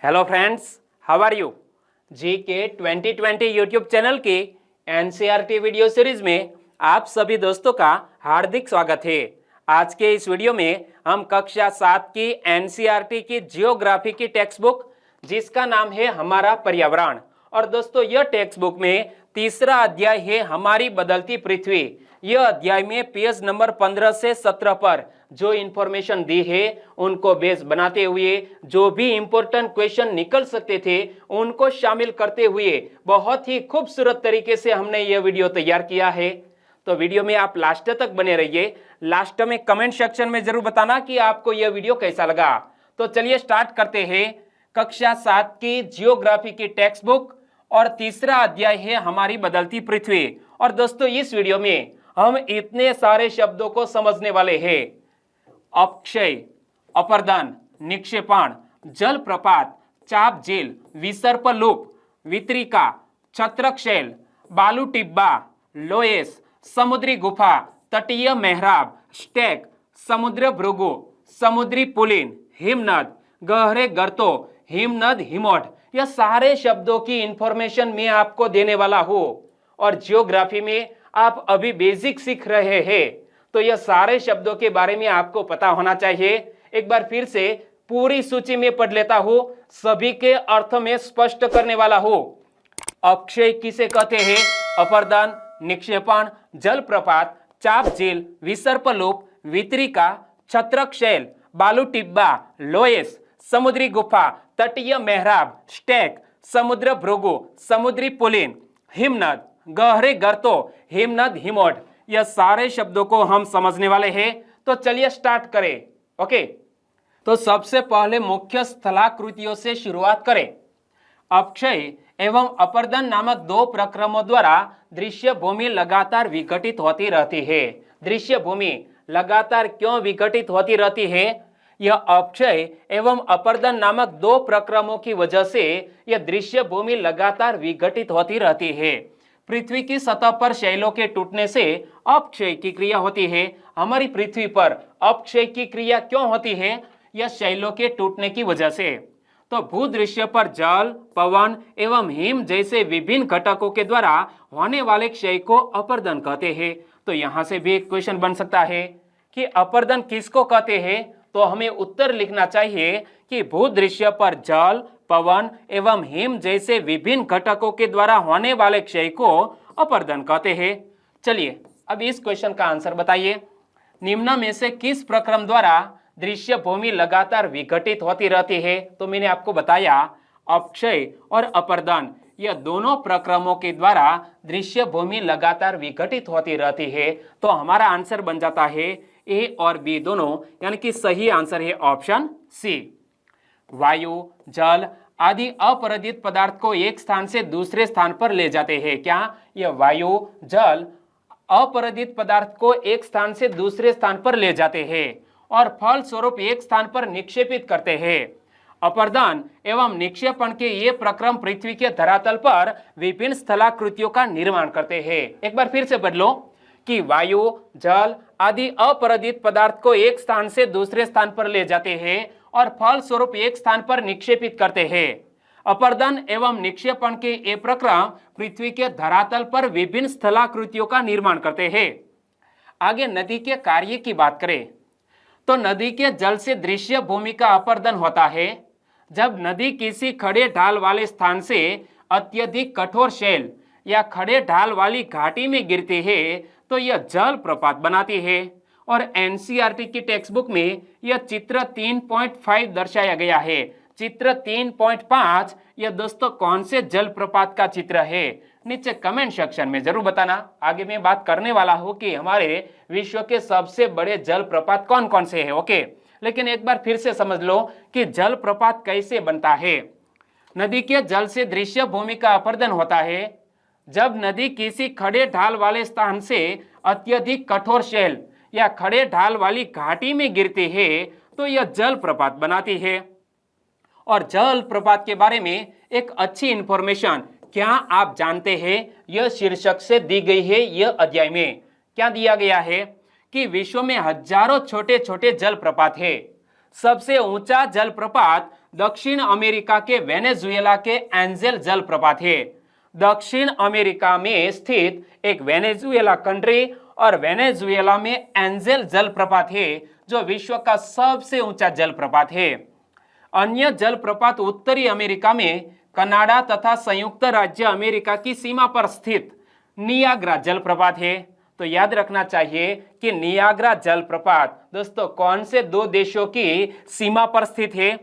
Hello friends, how are you. G K 2020 YouTube channel की NCERT video series में आप सभी दोस्तों का हार्दिक स्वागत है। आज के इस वीडियो में हम कक्षा 7 की एनसीईआरटी की जियोग्राफी की टेक्स्ट बुक जिसका नाम है हमारा पर्यावरण, और दोस्तों यह टेक्स्ट बुक में तीसरा अध्याय है हमारी बदलती पृथ्वी। यह अध्याय में पेज नंबर 15 से 17 पर जो इंफॉर्मेशन दी है उनको बेस बनाते हुए जो भी इंपॉर्टेंट क्वेश्चन निकल सकते थे उनको शामिल करते हुए बहुत ही खूबसूरत तरीके से हमने यह वीडियो तैयार किया है। तो वीडियो में आप लास्ट तक बने रहिए। लास्ट में कमेंट सेक्शन में जरूर बताना कि आपको यह वीडियो कैसा लगा। तो चलिए स्टार्ट करते हैं। कक्षा 7 की जियोग्राफी की टेक्स्ट बुक और तीसरा अध्याय है हमारी बदलती पृथ्वी। और दोस्तों इस वीडियो में हम इतने सारे शब्दों को समझने वाले हैं। अपक्षय, अपर्दन, निक्षेपण, जल प्रपात, चाप झील, विसर्प लूप, वितरिका, छत्रक, बालू टिब्बा, लोएस, समुद्री गुफा, तटीय मेहराब, स्टेक, समुद्र भृगु, समुद्री पुलिन, हिमनद, गहरे गर्तों, हिमनद, हिमोट, यह सारे शब्दों की इंफॉर्मेशन मैं आपको देने वाला हूं। और जियोग्राफी में आप अभी बेसिक सीख रहे हैं तो यह सारे शब्दों के बारे में आपको पता होना चाहिए। एक बार फिर से पूरी सूची में पढ़ लेता हूं, सभी के अर्थ में स्पष्ट करने वाला हूं। अक्षय किसे कहते हैं? अपर्दन, निक्षेपण, जल प्रपात, चाप झील, विसर्प लूप, वितरिका, छत्रक, बालू टिब्बा, लोएस, समुद्री गुफा, तटीय मेहराब, स्टेक, समुद्र भृगु, समुद्री पुलिन, हिमनद, गहरे गर्तों, हिमनद, हिमोट, यह सारे शब्दों को हम समझने वाले हैं। तो चलिए स्टार्ट करें। ओके, तो सबसे पहले मुख्य स्थलाकृतियों से शुरुआत करें। अपक्षय एवं अपर्दन नामक दो प्रक्रमों द्वारा दृश्य भूमि लगातार विघटित होती रहती है। दृश्य भूमि लगातार क्यों विघटित होती रहती है? यह अपक्षय एवं अपर्दन नामक दो प्रक्रमों की वजह से यह दृश्य भूमि लगातार विघटित होती रहती है। पृथ्वी की सतह पर शैलों के टूटने से अपक्षय की क्रिया होती है। हमारी पृथ्वी पर अपक्षय की क्रिया क्यों होती है? यह शैलों के टूटने की वजह से। तो भूदृश्य पर जल, पवन एवं हिम जैसे विभिन्न घटकों के द्वारा होने वाले क्षय को अपर्दन कहते हैं। तो यहाँ से भी एक क्वेश्चन बन सकता है कि अपर्दन किसको कहते हैं? तो हमें उत्तर लिखना चाहिए कि भूदृश्य पर जल, पवन एवं हिम जैसे विभिन्न घटकों के द्वारा होने वाले क्षय को अपर्दन कहते हैं। चलिए अब इस क्वेश्चन का आंसर बताइए। निम्न में से किस प्रक्रम द्वारा दृश्य भूमि लगातार विघटित होती रहती है? तो मैंने आपको बताया अपक्षय और अपर्दन, यह दोनों प्रक्रमों के द्वारा दृश्य भूमि लगातार विघटित होती रहती है। तो हमारा आंसर बन जाता है ए और बी दोनों, यानी कि सही आंसर है ऑप्शन सी। वायु, जल आदि अपरदित पदार्थ को एक स्थान से दूसरे स्थान पर ले जाते हैं। क्या यह वायु, जल अपरदित पदार्थ को एक स्थान से दूसरे स्थान पर ले जाते हैं और फल स्वरूप एक स्थान पर निक्षेपित करते हैं। अपर्दन एवं निक्षेपण के ये प्रक्रम पृथ्वी के धरातल पर विभिन्न स्थलाकृतियों का निर्माण करते हैं। एक बार फिर से बदलो कि वायु, जल आदि अपरदित पदार्थ को एक स्थान से दूसरे स्थान पर ले जाते हैं और फल स्वरूप एक स्थान पर निक्षेपित करते हैं। अपर्दन एवं निक्षेपण के ये प्रक्रम पृथ्वी के धरातल पर विभिन्न स्थलाकृतियों का निर्माण करते हैं। आगे नदी के कार्य की बात करें तो नदी के जल से दृश्य भूमि का अपर्दन होता है। जब नदी किसी खड़े ढाल वाले स्थान से अत्यधिक कठोर शैल या खड़े ढाल वाली घाटी में गिरती है तो यह जल प्रपात बनाती है। और एनसीईआरटी की टेक्स्ट बुक में यह चित्र 3.5 दर्शाया गया है। चित्र 3.5 यह दोस्तों कौन से जल प्रपात का चित्र है? नीचे कमेंट सेक्शन में जरूर बताना। आगे मैं बात करने वाला हूं कि हमारे विश्व के सबसे बड़े जल प्रपात कौन कौन से हैं। ओके, लेकिन एक बार फिर से समझ लो कि जल प्रपात कैसे बनता है। नदी के जल से दृश्य भूमि का अपर्दन होता है। जब नदी किसी खड़े ढाल वाले स्थान से अत्यधिक कठोर शैल या खड़े ढाल वाली घाटी में गिरती है तो यह जल प्रपात बनाती है। और जल प्रपात के बारे में एक अच्छी इंफॉर्मेशन क्या आप जानते हैं? यह शीर्षक से दी गई है। यह अध्याय में क्या दिया गया है कि विश्व में हजारों छोटे छोटे जल प्रपात है। सबसे ऊंचा जलप्रपात दक्षिण अमेरिका के वेनेजुएला के एंजेल जलप्रपात है। दक्षिण अमेरिका में स्थित एक वेनेजुएला कंट्री और वेनेजुएला में एंजेल जलप्रपात है जो विश्व का सबसे ऊंचा जलप्रपात है। अन्य जलप्रपात उत्तरी अमेरिका में कनाडा तथा संयुक्त राज्य अमेरिका की सीमा पर स्थित नियाग्रा जलप्रपात है। तो याद रखना चाहिए कि नियाग्रा जलप्रपात दोस्तों कौन से दो देशों की सीमा पर स्थित है?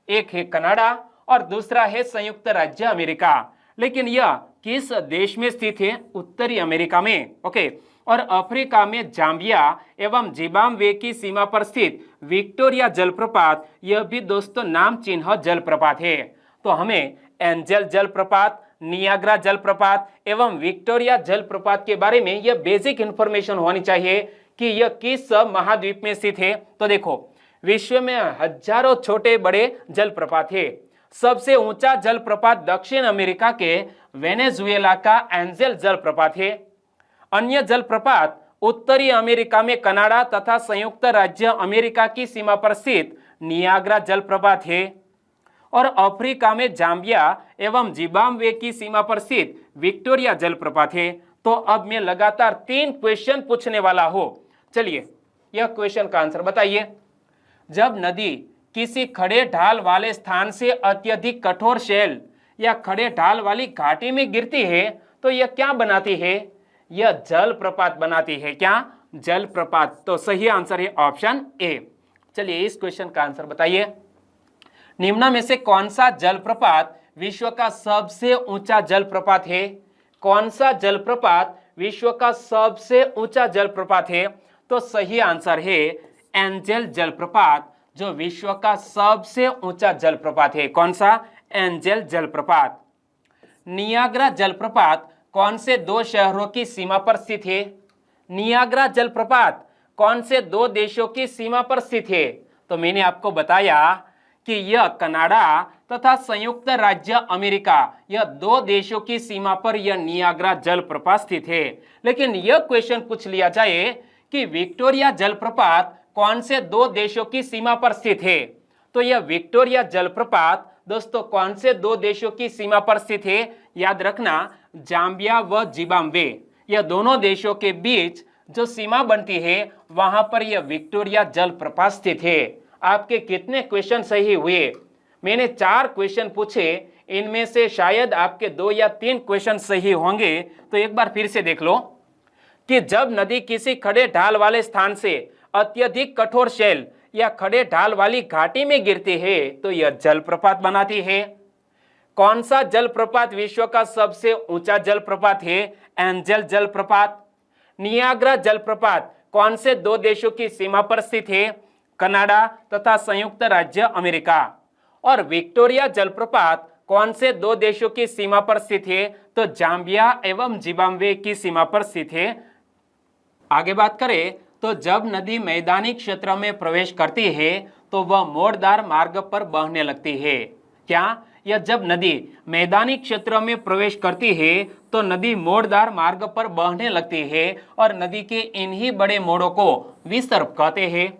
एक है कनाडा और दूसरा है संयुक्त राज्य अमेरिका। लेकिन यह किस देश में स्थित है? उत्तरी अमेरिका में। ओके। और अफ्रीका में जाम्बिया एवं जिम्बाब्वे की सीमा पर स्थित विक्टोरिया जलप्रपात, यह भी दोस्तों नाम चिन्ह जलप्रपात है। तो हमें एंजेल जलप्रपात, नियाग्रा जलप्रपात एवं विक्टोरिया जलप्रपात के बारे में यह बेसिक इंफॉर्मेशन होनी चाहिए कि यह किस महाद्वीप में स्थित है। तो देखो, विश्व में हजारों छोटे बड़े जलप्रपात है। सबसे ऊंचा जलप्रपात दक्षिण अमेरिका के वेनेजुएला का एंजेल जलप्रपात है। अन्य जलप्रपात उत्तरी अमेरिका में कनाडा तथा संयुक्त राज्य अमेरिका की सीमा पर स्थित नियाग्रा जलप्रपात है और अफ्रीका में जाम्बिया एवं जिम्बाब्वे की सीमा पर स्थित विक्टोरिया जलप्रपात है। तो अब मैं लगातार 3 क्वेश्चन पूछने वाला हूं। चलिए, यह क्वेश्चन का आंसर बताइए। जब नदी किसी खड़े ढाल वाले स्थान से अत्यधिक कठोर शैल या खड़े ढाल वाली घाटी में गिरती है तो यह क्या बनाती है? यह जलप्रपात बनाती है। क्या? जलप्रपात। तो सही आंसर है ऑप्शन ए। चलिए, इस क्वेश्चन का आंसर बताइए। निम्न में से कौन सा जलप्रपात विश्व का सबसे ऊंचा जलप्रपात है? कौन सा जलप्रपात विश्व का सबसे ऊंचा जलप्रपात है? तो सही आंसर है एंजेल जलप्रपात, जो विश्व का सबसे ऊंचा जलप्रपात है। कौन सा? एंजेल जलप्रपात। नियाग्रा जलप्रपात कौन से 2 शहरों की सीमा पर स्थित है? नियाग्रा जलप्रपात कौन से 2 देशों की सीमा पर स्थित है? तो मैंने आपको बताया कि यह कनाडा तथा संयुक्त राज्य अमेरिका, यह 2 देशों की सीमा पर यह नियाग्रा जलप्रपात स्थित है। लेकिन यह क्वेश्चन पूछ लिया जाए कि विक्टोरिया जलप्रपात कौन से 2 देशों की सीमा पर स्थित है? तो यह विक्टोरिया जलप्रपात दोस्तों कौन से 2 देशों की सीमा पर स्थित है? याद रखना, जाम्बिया व जिम्बाब्वे, यह दोनों देशों के बीच जो सीमा बनती है वहां पर यह विक्टोरिया जलप्रपात स्थित है। आपके कितने क्वेश्चन सही हुए? मैंने 4 क्वेश्चन पूछे, इनमें से शायद आपके 2 या 3 क्वेश्चन सही होंगे। तो एक बार फिर से देख लो कि जब नदी किसी खड़े ढाल वाले स्थान से अत्यधिक कठोर शैल या खड़े ढाल वाली घाटी में गिरती है तो यह जलप्रपात बनाती है। कौन सा जलप्रपात विश्व का सबसे ऊंचा जलप्रपात है? एंजेल जलप्रपात। नियाग्रा जलप्रपात कौन से 2 देशों की सीमा पर स्थित है? कनाडा तथा संयुक्त राज्य अमेरिका। और विक्टोरिया जलप्रपात कौन से 2 देशों की सीमा पर स्थित है? तो जाम्बिया एवं जिम्बाब्वे की सीमा पर स्थित है। आगे बात करें तो जब नदी मैदानी क्षेत्र में प्रवेश करती है तो वह मोड़दार मार्ग पर बहने लगती है। क्या? यह जब नदी मैदानी क्षेत्र में प्रवेश करती है तो नदी मोड़दार मार्ग पर बहने लगती है और नदी के इन्हीं बड़े मोड़ों को विसर्प कहते हैं।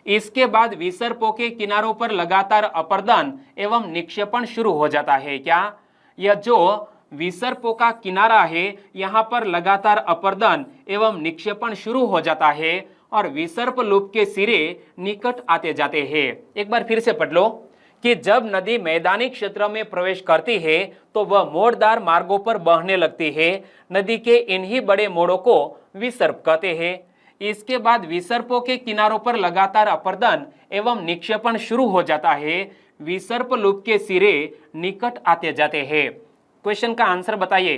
इसके बाद विसर्पों के किनारों पर लगातार अपर्दन एवं निक्षेपण शुरू हो जाता है। क्या? यह जो विसर्पों का किनारा है यहाँ पर लगातार अपर्दन एवं निक्षेपण शुरू हो जाता है और विसर्प लूप के सिरे निकट आते जाते हैं। एक बार फिर से पढ़ लो कि जब नदी मैदानी क्षेत्र में प्रवेश करती है तो वह मोड़दार मार्गों पर बहने लगती है। नदी के इन्हीं बड़े मोड़ों को विसर्प कहते हैं। इसके बाद विसर्पों के किनारों पर लगातार अपर्दन एवं निक्षेपण शुरू हो जाता है। विसर्प लूप के सिरे निकट आते जाते हैं। क्वेश्चन का आंसर बताइए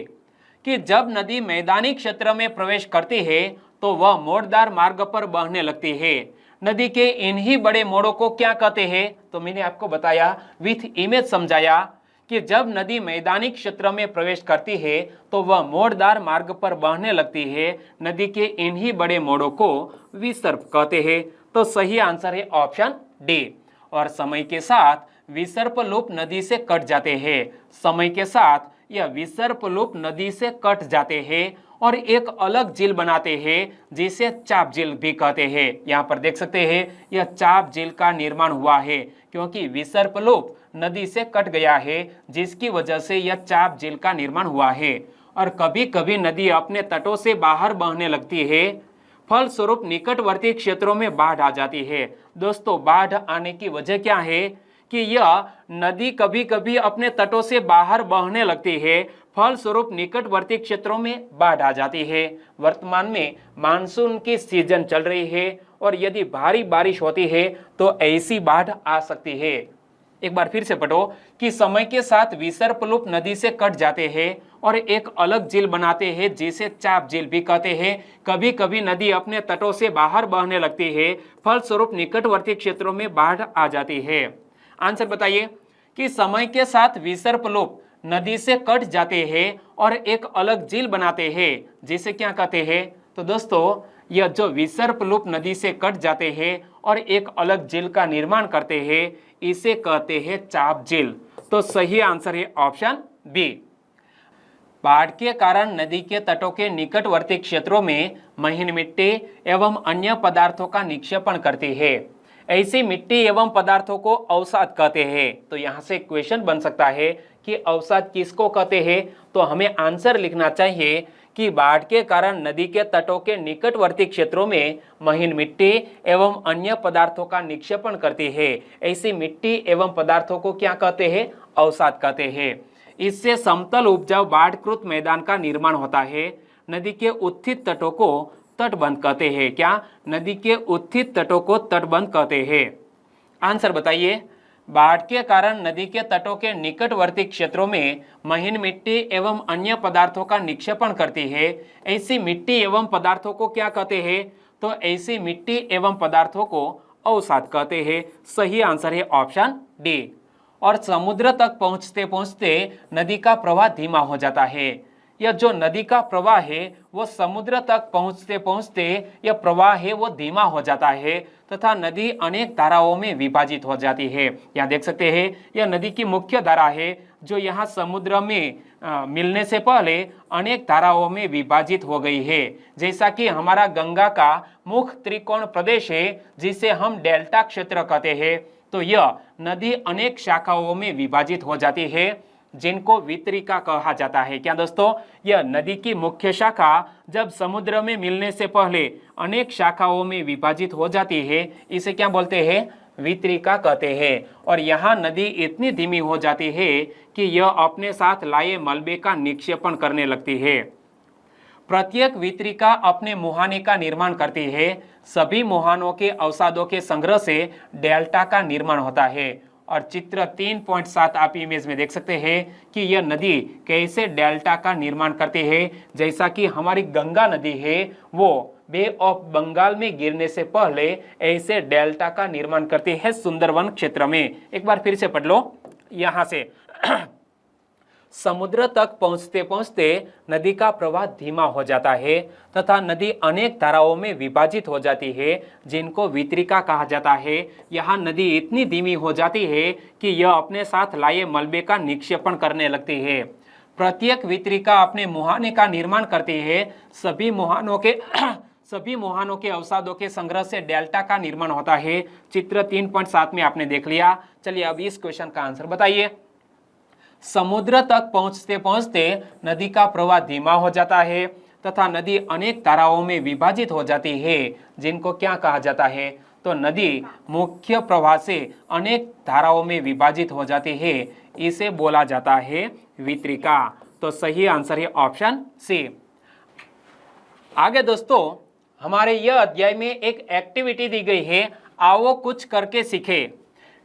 कि जब नदी मैदानी क्षेत्र में प्रवेश करती है तो वह मोड़दार मार्ग पर बहने लगती है। नदी के इन्हीं बड़े मोड़ों को क्या कहते हैं? तो मैंने आपको बताया, विथ इमेज समझाया कि जब नदी मैदानी क्षेत्र में प्रवेश करती है तो वह मोड़दार मार्ग पर बहने लगती है। नदी के इन्हीं बड़े मोड़ों को विसर्प कहते हैं। तो सही आंसर है ऑप्शन डी। और समय के साथ विसर्प लूप नदी से कट जाते हैं। समय के साथ यह विसर्प लूप नदी से कट जाते हैं और एक अलग झील बनाते हैं जिसे चाप झील भी कहते हैं। यहाँ पर देख सकते हैं यह चाप झील का निर्माण हुआ है क्योंकि विसर्प लूप नदी से कट गया है, जिसकी वजह से यह चाप झील का निर्माण हुआ है। और कभी कभी नदी अपने तटों से बाहर बहने लगती है, फलस्वरूप निकटवर्ती क्षेत्रों में बाढ़ आ जाती है। दोस्तों, बाढ़ आने की वजह क्या है कि यह नदी कभी कभी अपने तटों से बाहर बहने लगती है, फलस्वरूप निकटवर्ती क्षेत्रों में बाढ़ आ जाती है। वर्तमान में मानसून की सीजन चल रही है और यदि भारी बारिश होती है तो ऐसी बाढ़ आ सकती है। एक बार फिर से पढ़ो कि समय के साथ विसर्पलूप नदी से कट जाते हैं और एक अलग झील बनाते हैं, जिसे चाप झील भी कहते हैं। कभी कभी नदी अपने तटों से बाहर बहने लगती है, फलस्वरूप निकटवर्ती क्षेत्रों में बाढ़ आ जाती है। आंसर बताइए कि समय के साथ विसर्पलूप नदी से कट जाते हैं और एक अलग झील बनाते हैं, जिसे क्या कहते हैं? तो दोस्तों, यह जो विसर्पलूप नदी से कट जाते हैं और एक अलग झील का निर्माण करते हैं, इसे कहते हैं चाप झील। तो सही आंसर है ऑप्शन बी। बाढ़ के कारण नदी के तटों के निकटवर्ती क्षेत्रों में महीन मिट्टी एवं अन्य पदार्थों का निक्षेपण करती है। ऐसी मिट्टी एवं पदार्थों को अवसाद कहते हैं। तो यहाँ से क्वेश्चन बन सकता है कि अवसाद किसको कहते हैं? तो हमें आंसर लिखना चाहिए कि बाढ़ के कारण नदी के तटों के निकटवर्ती क्षेत्रों में महीन मिट्टी एवं अन्य पदार्थों का निक्षेपण करती है। ऐसी मिट्टी एवं पदार्थों को क्या कहते हैं? अवसाद कहते हैं। इससे समतल उपजाऊ बाढ़कृत मैदान का निर्माण होता है। नदी के उत्थित तटों को तटबंध कहते हैं। क्या? नदी के उत्थित तटों को तटबंध कहते हैं। आंसर बताइए। बाढ़ के कारण नदी के तटों के निकटवर्ती क्षेत्रों में महीन मिट्टी एवं अन्य पदार्थों का निक्षेपण करती है। ऐसी मिट्टी एवं पदार्थों को क्या कहते हैं? तो ऐसी मिट्टी एवं पदार्थों को अवसाद कहते हैं। सही आंसर है ऑप्शन डी। और समुद्र तक पहुंचते पहुंचते नदी का प्रवाह धीमा हो जाता है। यह जो नदी का प्रवाह है वो समुद्र तक पहुंचते पहुंचते यह प्रवाह है वो धीमा हो जाता है तथा नदी अनेक धाराओं में विभाजित हो जाती है। यहाँ देख सकते हैं यह नदी की मुख्य धारा है जो यहाँ समुद्र में मिलने से पहले अनेक धाराओं में विभाजित हो गई है। जैसा कि हमारा गंगा का मुख्य त्रिकोण प्रदेश है जिसे हम डेल्टा क्षेत्र कहते हैं, तो यह नदी अनेक शाखाओं में विभाजित हो जाती है जिनको वितरिका कहा जाता है। क्या दोस्तों? यह नदी की मुख्य शाखा जब समुद्र में मिलने से पहले अनेक शाखाओं में विभाजित हो जाती है, इसे क्या बोलते हैं? वितरिका कहते हैं। और यहाँ नदी इतनी धीमी हो जाती है कि यह अपने साथ लाए मलबे का निक्षेपण करने लगती है। प्रत्येक वितरिका अपने मुहाने का निर्माण करती है। सभी मुहानों के अवसादों के संग्रह से डेल्टा का निर्माण होता है। और चित्र 3.7 आप इमेज में देख सकते हैं कि यह नदी कैसे डेल्टा का निर्माण करती है। जैसा कि हमारी गंगा नदी है वो बे ऑफ बंगाल में गिरने से पहले ऐसे डेल्टा का निर्माण करती है सुंदरवन क्षेत्र में। एक बार फिर से पढ़ लो यहाँ से समुद्र तक पहुंचते पहुंचते नदी का प्रवाह धीमा हो जाता है तथा नदी अनेक धाराओं में विभाजित हो जाती है जिनको वितरिका कहा जाता है। यहाँ नदी इतनी धीमी हो जाती है कि यह अपने साथ लाए मलबे का निक्षेपण करने लगती है। प्रत्येक वितरिका अपने मुहाने का निर्माण करती है। सभी मुहानों के अवसादों के संग्रह से डेल्टा का निर्माण होता है। चित्र 3.7 में आपने देख लिया। चलिए अब इस क्वेश्चन का आंसर बताइए। समुद्र तक पहुंचते पहुंचते नदी का प्रवाह धीमा हो जाता है तथा नदी अनेक धाराओं में विभाजित हो जाती है जिनको क्या कहा जाता है? तो नदी मुख्य प्रवाह से अनेक धाराओं में विभाजित हो जाती है, इसे बोला जाता है वितरिका। तो सही आंसर है ऑप्शन सी। आगे दोस्तों हमारे यह अध्याय में एक एक्टिविटी दी गई है, आओ कुछ करके सीखे।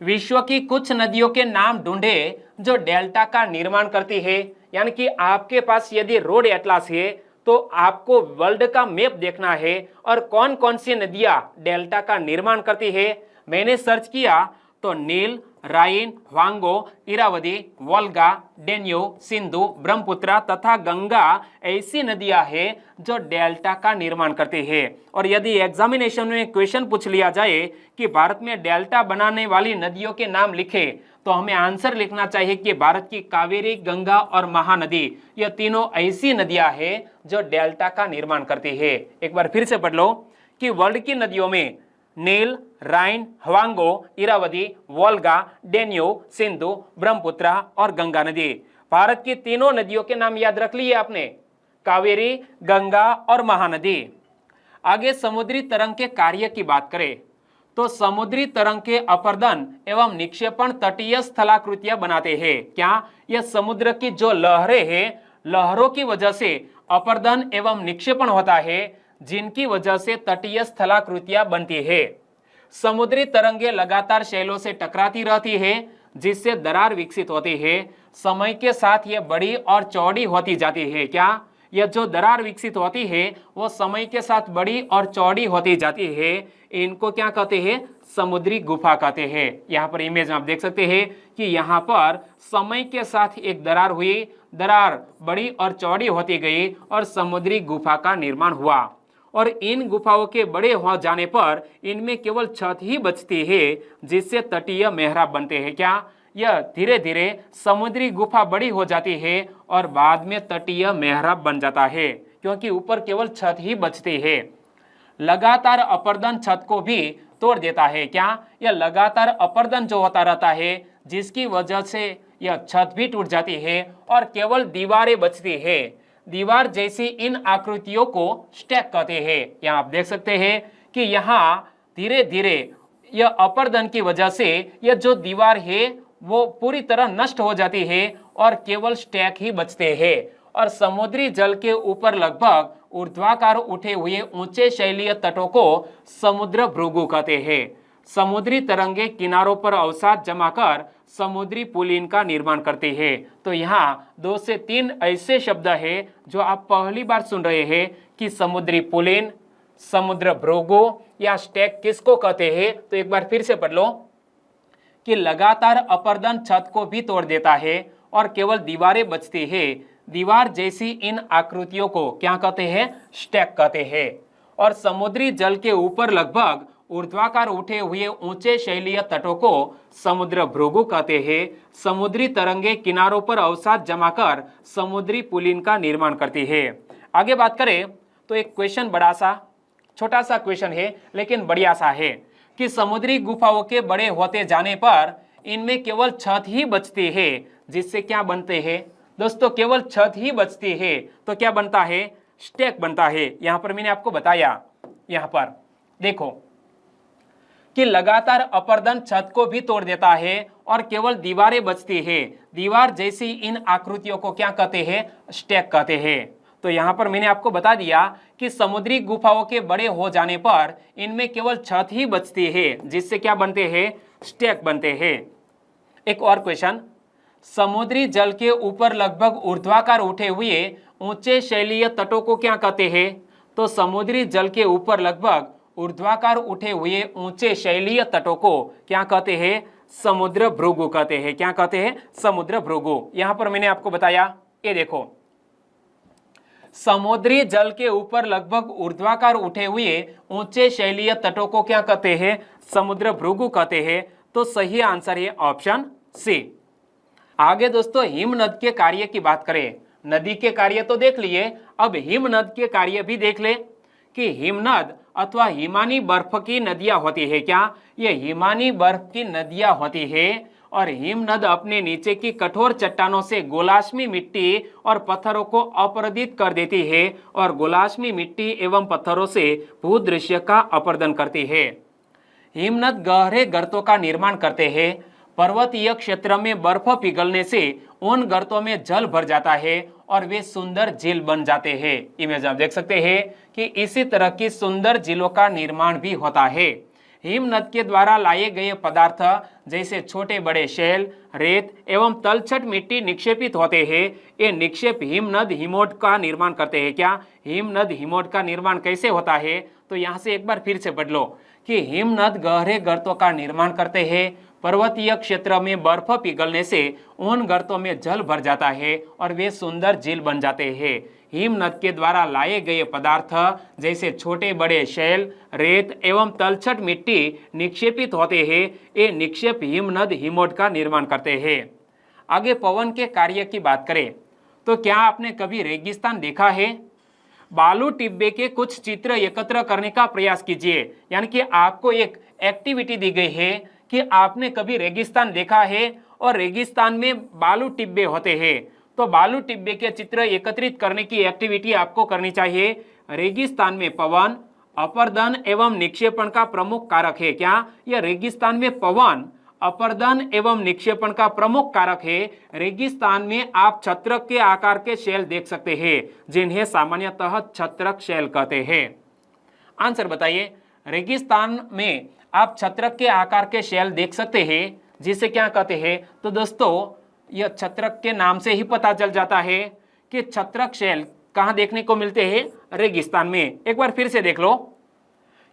विश्व की कुछ नदियों के नाम ढूंढे जो डेल्टा का निर्माण करती है। यानी कि आपके पास यदि रोड एटलास है तो आपको वर्ल्ड का मैप देखना है और कौन कौन सी नदियां डेल्टा का निर्माण करती है। मैंने सर्च किया तो नील, राइन, वांगो, इरावदी, वोल्गा, डेन्यू, सिंधु, ब्रह्मपुत्र तथा गंगा ऐसी नदियां हैं जो डेल्टा का निर्माण करती है। और यदि एग्जामिनेशन में क्वेश्चन पूछ लिया जाए कि भारत में डेल्टा बनाने वाली नदियों के नाम लिखे तो हमें आंसर लिखना चाहिए कि भारत की कावेरी, गंगा और महानदी यह तीनों ऐसी नदियां हैं जो डेल्टा का निर्माण करती है। एक बार फिर से पढ़ लो कि वर्ल्ड की नदियों में नील, राइन, हवांगो, इरावदी, वोल्गा, डेन्यूब, सिंधु, ब्रह्मपुत्र और गंगा नदी। भारत की तीनों नदियों के नाम याद रख लिए आपने, कावेरी, गंगा और महानदी। आगे समुद्री तरंग के कार्य की बात करें तो समुद्री तरंग के अपर्दन एवं निक्षेपण तटीय स्थलाकृतियां बनाते हैं। क्या? यह समुद्र की जो लहरें हैं, लहरों की वजह से अपर्दन एवं निक्षेपण होता है, जिनकी वजह से तटीय स्थलाकृतियां बनती है। समुद्री तरंगे लगातार शैलों से टकराती रहती है, जिससे दरार विकसित होती है। समय के साथ यह बड़ी और चौड़ी होती जाती है। क्या? यह जो दरार विकसित होती है वो समय के साथ बड़ी और चौड़ी होती जाती है। इनको क्या कहते हैं? समुद्री गुफा कहते हैं। यहाँ पर इमेज में आप देख सकते हैं कि यहाँ पर समय के साथ एक दरार हुई, दरार बड़ी और चौड़ी होती गई और समुद्री गुफा का निर्माण हुआ। और इन गुफाओं के बड़े हो जाने पर इनमें केवल छत ही बचती है, जिससे तटीय मेहराब बनते हैं। क्या? यह धीरे धीरे समुद्री गुफा बड़ी हो जाती है और बाद में तटीय मेहराब बन जाता है, क्योंकि ऊपर केवल छत ही बचती है। लगातार अपर्दन छत को भी तोड़ देता है। क्या? यह लगातार अपर्दन जो होता रहता है, जिसकी वजह से यह छत भी टूट जाती है और केवल दीवारें बचती है। दीवार जैसी इन आकृतियों को स्टैक कहते हैं। यहाँ आप देख सकते हैं कि यहाँ धीरे धीरे यह अपर्दन की वजह से यह जो दीवार है वो पूरी तरह नष्ट हो जाती है और केवल स्टैक ही बचते हैं। और समुद्री जल के ऊपर लगभग ऊर्ध्वाकार उठे हुए ऊंचे शैलीय तटों को समुद्र भृगु कहते हैं। समुद्री तरंगे किनारों पर अवसाद जमा कर समुद्री पुलिन का निर्माण करती है। तो यहाँ 2 से 3 ऐसे शब्द है जो आप पहली बार सुन रहे हैं कि समुद्री पुलिन, समुद्र भृगु या स्टैक किसको कहते हैं। तो एक बार फिर से पढ़ लो कि लगातार अपर्दन छत को भी तोड़ देता है और केवल दीवारें बचती है। दीवार जैसी इन आकृतियों को क्या कहते हैं? स्टैक कहते हैं। और समुद्री जल के ऊपर लगभग ऊर्ध्वाकार उठे हुए ऊंचे शैलीय तटों को समुद्र भृगु कहते हैं। समुद्री तरंगे किनारों पर अवसाद जमा कर समुद्री पुलिन का निर्माण करती है। आगे बात करें तो एक क्वेश्चन बड़ा सा, छोटा सा क्वेश्चन है लेकिन बढ़िया सा है कि समुद्री गुफाओं के बड़े होते जाने पर इनमें केवल छत ही बचती है, जिससे क्या बनते हैं दोस्तों? केवल छत ही बचती है तो क्या बनता है? स्टैक बनता है। यहां पर मैंने आपको बताया, यहां पर देखो कि लगातार अपर्दन छत को भी तोड़ देता है और केवल दीवारें बचती है। दीवार जैसी इन आकृतियों को क्या कहते हैं? स्टैक कहते हैं। तो यहाँ पर मैंने आपको बता दिया कि समुद्री गुफाओं के बड़े हो जाने पर इनमें केवल छत ही बचती है, जिससे क्या बनते हैं? स्टैक बनते हैं। एक और क्वेश्चन, समुद्री जल के ऊपर लगभग ऊर्ध्वाकार उठे हुए ऊंचे शैलीय तटों को क्या कहते हैं? तो समुद्री जल के ऊपर लगभग ऊर्ध्वाकार उठे हुए ऊंचे शैलीय तटों को क्या कहते हैं? समुद्र भृगु कहते हैं। क्या कहते हैं? समुद्र भृगु। यहां पर मैंने आपको बताया, ये देखो, समुद्री जल के ऊपर लगभग ऊर्ध्वाकार उठे हुए ऊंचे शैलीय तटों को क्या कहते हैं? समुद्र भृगु कहते हैं। तो सही आंसर है ऑप्शन सी। आगे दोस्तों हिमनद के कार्य की बात करें। नदी के कार्य तो देख लिए, अब हिमनद के कार्य भी देख ले कि हिमनद अथवा हिमानी बर्फ की नदियां होती है। क्या? ये हिमानी बर्फ की नदियां होती है और हिमनद अपने नीचे की कठोर चट्टानों से गोलाश्मी मिट्टी और पत्थरों को अपरदित कर देती है और गोलाश्मी मिट्टी एवं पत्थरों से भूदृश्य का अपर्दन करती है। हिमनद गहरे गर्तों का निर्माण करते हैं। पर्वतीय क्षेत्र में बर्फ पिघलने से उन गर्तों में जल भर जाता है और वे सुंदर झील बन जाते हैं। इमेज आप देख सकते हैं कि इसी तरह की सुंदर झीलों का निर्माण भी होता है। हिमनद के द्वारा लाए गए पदार्थ जैसे छोटे बड़े शैल, रेत एवं तलछट मिट्टी निक्षेपित होते हैं। ये निक्षेप हिमनद हिमोट का निर्माण करते हैं। क्या? हिमनद हिमोट का निर्माण कैसे होता है? तो यहाँ से एक बार फिर से पढ़ लो कि हिमनद गहरे गर्तों का निर्माण करते हैं। पर्वतीय क्षेत्र में बर्फ पिघलने से उन गर्तों में जल भर जाता है और वे सुंदर झील बन जाते हैं। हिमनद के द्वारा लाए गए पदार्थ जैसे छोटे बड़े शैल, रेत एवं तलछट मिट्टी निक्षेपित होते हैं। ये निक्षेप हिमनद हिमोट का निर्माण करते हैं। आगे पवन के कार्य की बात करें तो क्या आपने कभी रेगिस्तान देखा है? बालू टिब्बे के कुछ चित्र एकत्र करने का प्रयास कीजिए। यानी कि आपको एक एक्टिविटी दी गई है कि आपने कभी रेगिस्तान देखा है और रेगिस्तान में बालू टिब्बे होते हैं, तो बालू टिब्बे के चित्र एकत्रित करने की एक्टिविटी आपको करनी चाहिए। रेगिस्तान में पवन अपर्दन एवं निक्षेपण का प्रमुख कारक है। क्या यह रेगिस्तान में पवन अपर्दन एवं निक्षेपण का प्रमुख कारक है? रेगिस्तान में आप छत्रक के आकार के शेल देख सकते हैं जिन्हें सामान्यतः छत्रक शेल कहते हैं। आंसर बताइए। रेगिस्तान में आप छत्रक के आकार के शेल देख सकते हैं जिसे क्या कहते हैं? तो दोस्तों यह छत्रक के नाम से ही पता चल जाता है कि छत्रक शेल कहां देखने को मिलते हैं? रेगिस्तान में। एक बार फिर से देख लो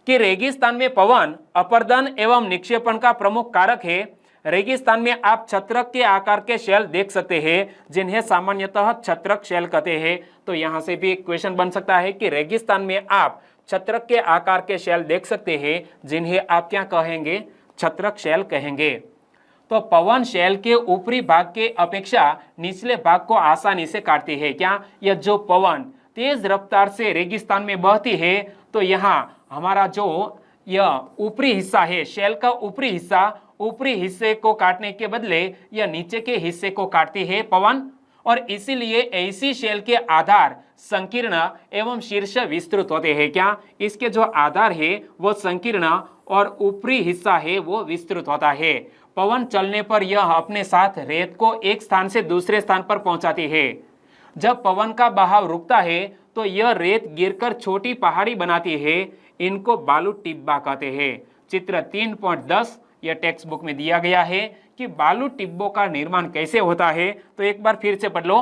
कि रेगिस्तान में पवन अपर्दन एवं निक्षेपण का प्रमुख कारक है। रेगिस्तान में आप छत्रक के आकार के शेल देख सकते हैं जिन्हें सामान्यतः छत्रक शेल कहते हैं। तो यहां से भी एक क्वेश्चन बन सकता है कि रेगिस्तान में आप छत्रक के आकार के शेल देख सकते हैं जिन्हें आप क्या कहेंगे? छत्रक शेल कहेंगे। तो पवन शेल के ऊपरी भाग के अपेक्षा निचले भाग को आसानी से काटती है। क्या यह जो पवन तेज रफ्तार से रेगिस्तान में बहती है तो यहाँ हमारा जो यह ऊपरी हिस्सा है, शेल का ऊपरी हिस्से को काटने के बदले यह नीचे के हिस्से को काटती है पवन, और इसीलिए ऐसी शेल के आधार संकीर्ण एवं शीर्ष विस्तृत होते हैं। क्या इसके जो आधार है वो संकीर्ण और ऊपरी हिस्सा है वो विस्तृत होता है। पवन चलने पर यह अपने साथ रेत को एक स्थान से दूसरे स्थान पर पहुंचाती है। जब पवन का बहाव रुकता है तो यह रेत गिरकर छोटी पहाड़ी बनाती है। इनको बालू टिब्बा कहते हैं। चित्र 3.10 यह टेक्स्ट बुक में दिया गया है कि बालू टिब्बों का निर्माण कैसे होता है। तो एक बार फिर से पढ़ लो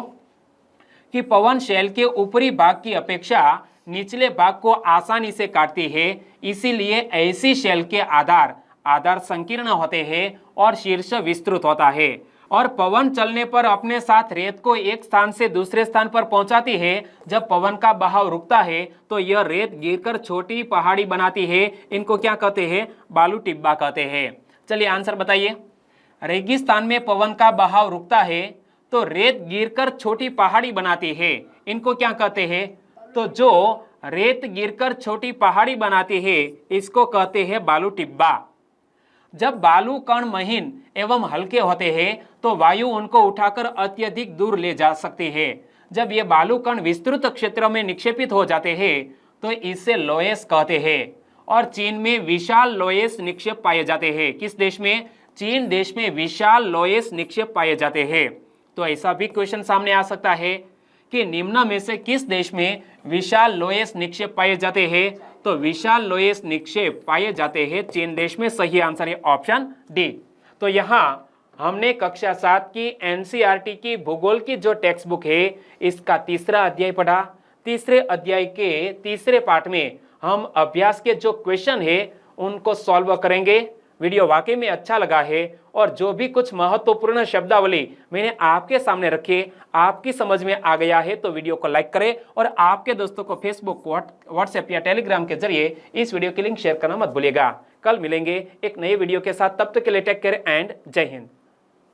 कि पवन शेल के ऊपरी भाग की अपेक्षा निचले भाग को आसानी से काटती है, इसीलिए ऐसी शेल के आधार संकीर्ण होते हैं और शीर्ष विस्तृत होता है। और पवन चलने पर अपने साथ रेत को एक स्थान से दूसरे स्थान पर पहुंचाती है। जब पवन का बहाव रुकता है तो यह रेत गिरकर छोटी पहाड़ी बनाती है। इनको क्या कहते हैं? बालू टिब्बा कहते हैं। चलिए आंसर बताइए। रेगिस्तान में पवन का बहाव रुकता है तो रेत गिरकर छोटी पहाड़ी बनाती है। इनको क्या कहते हैं? तो जो रेत गिरकर छोटी पहाड़ी बनाती है इसको कहते हैं बालू टिब्बा। जब बालू कण महीन एवं हल्के होते हैं तो वायु उनको उठाकर अत्यधिक दूर ले जा सकती है। जब ये बालू कण विस्तृत क्षेत्र में निक्षेपित हो जाते हैं तो इसे लोएस कहते हैं। और चीन में विशाल लोएस निक्षेप पाए जाते हैं। किस देश में? चीन देश में विशाल लोएस निक्षेप पाए जाते हैं। तो ऐसा भी क्वेश्चन सामने आ सकता है कि निम्न में से किस देश में विशाल लोएस निक्षेप पाए जाते हैं? तो विशाल लोएस निक्षेप पाए जाते हैं चीन देश में। सही आंसर है ऑप्शन डी। तो यहाँ हमने कक्षा 7 की एनसीईआरटी की भूगोल की जो टेक्स्ट बुक है इसका तीसरा अध्याय पढ़ा। तीसरे अध्याय के तीसरे पार्ट में हम अभ्यास के जो क्वेश्चन है उनको सॉल्व करेंगे। वीडियो वाकई में अच्छा लगा है और जो भी कुछ महत्वपूर्ण शब्दावली मैंने आपके सामने रखी आपकी समझ में आ गया है तो वीडियो को लाइक करें और आपके दोस्तों को फेसबुक, व्हाट्सएप या टेलीग्राम के जरिए इस वीडियो की लिंक शेयर करना मत भूलिएगा। कल मिलेंगे एक नए वीडियो के साथ, तब तक के लिए टेक केयर एंड जय हिंद।